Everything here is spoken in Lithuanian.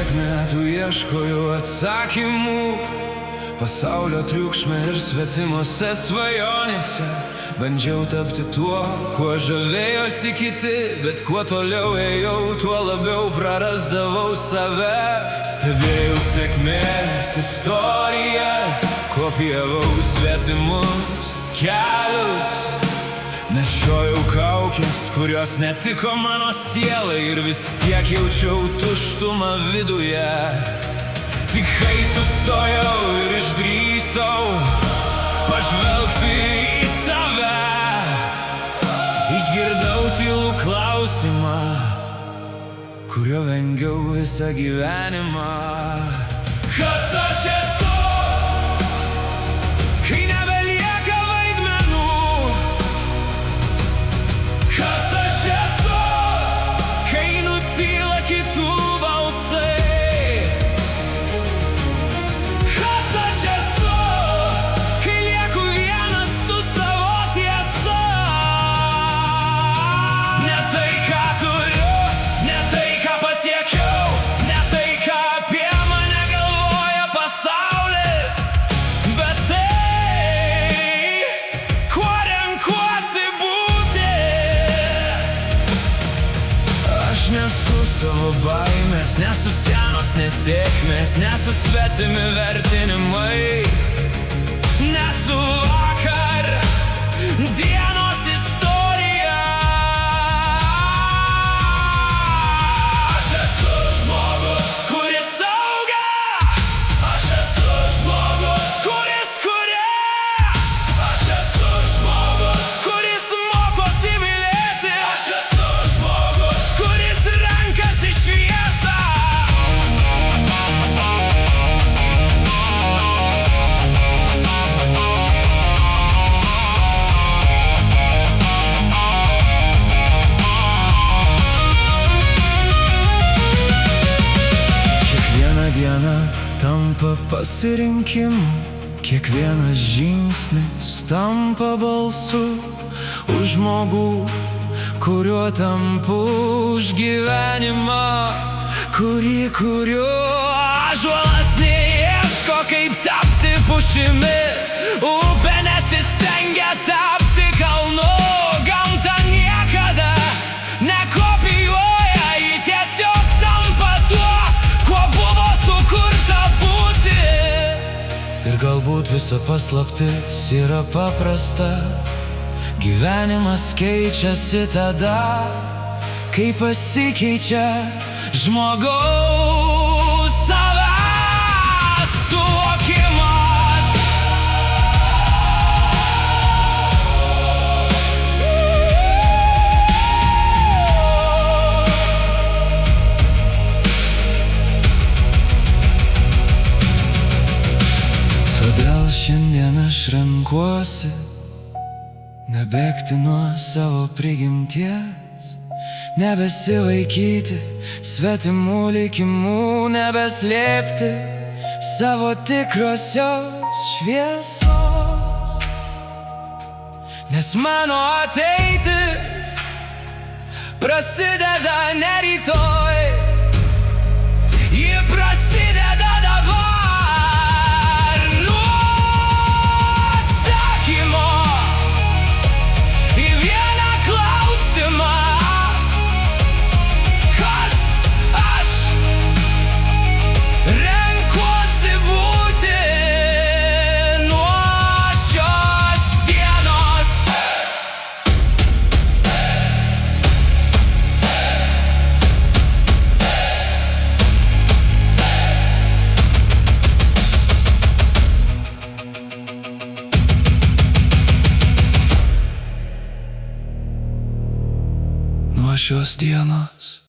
kiek metų ieškojau atsakymų pasaulio triukšme ir svetimose svajonėse. Bandžiau tapti tuo, kuo žavėjosi kiti, bet kuo toliau ėjau, tuo labiau prarasdavau save. Stebėjau sėkmės istorijas, kopijavau svetimus kelius, nešiojau kaukės, kurios netiko mano sielai, ir vis tiek jaučiau tuštumą viduje. Tik kai sustojau ir išdrįsau pažvelgti į save, išgirdau tylų klausimą, kurio vengiau visą gyvenimą. Kas aš esu, kai nebelieka vaidmenų? Kas aš esu, kai nutyla kitų balsai? Kas aš esu, kai lieku vienas su savo tiesa? Ne tai, ką turiu, ne tai, ką pasiekiau, ne tai, ką apie mane galvoja pasaulis, bet tai, kuo renkuosi būti. Aš nesu savo baimės, nesu senos nesėkmės, nesu svetimi vertinimai, nesu vakar dienos istorija. Aš esu žmogus, kuris auga, aš esu žmogus, kuris kuria, aš esu žmogus, kuris mokosi mylėti, aš esu žmogus, kuris renkasi šviesą. Kiekviena diena tampa pasirinkimu, kiekvienas žingsnis tampa balsu už žmogų, kuriuo tampu, už gyvenimą, kurį kuriu. Ąžuolas neieško, kaip tapti pušimi, upė nesistengia tapti kalnu, gamta niekada nekopijuoja, ji tiesiog tampa tuo, kuo buvo sukurta būti. Ir galbūt visa paslaptis yra paprasta, gyvenimas keičiasi tada, kai pasikeičia žmogaus savęs suvokimas. Todėl šiandien aš renkuosi nebėgti nuo savo prigimties, nebesivaikyti svetimų likimų, nebeslėpti savo tikrosios šviesos. Nes mano ateitis prasideda ne rytoj, ji prasideda dabar. Nuo atsakymo į vieną klausimą: kas aš renkuosi būti nuo šios dienos. Nuo šios dienos.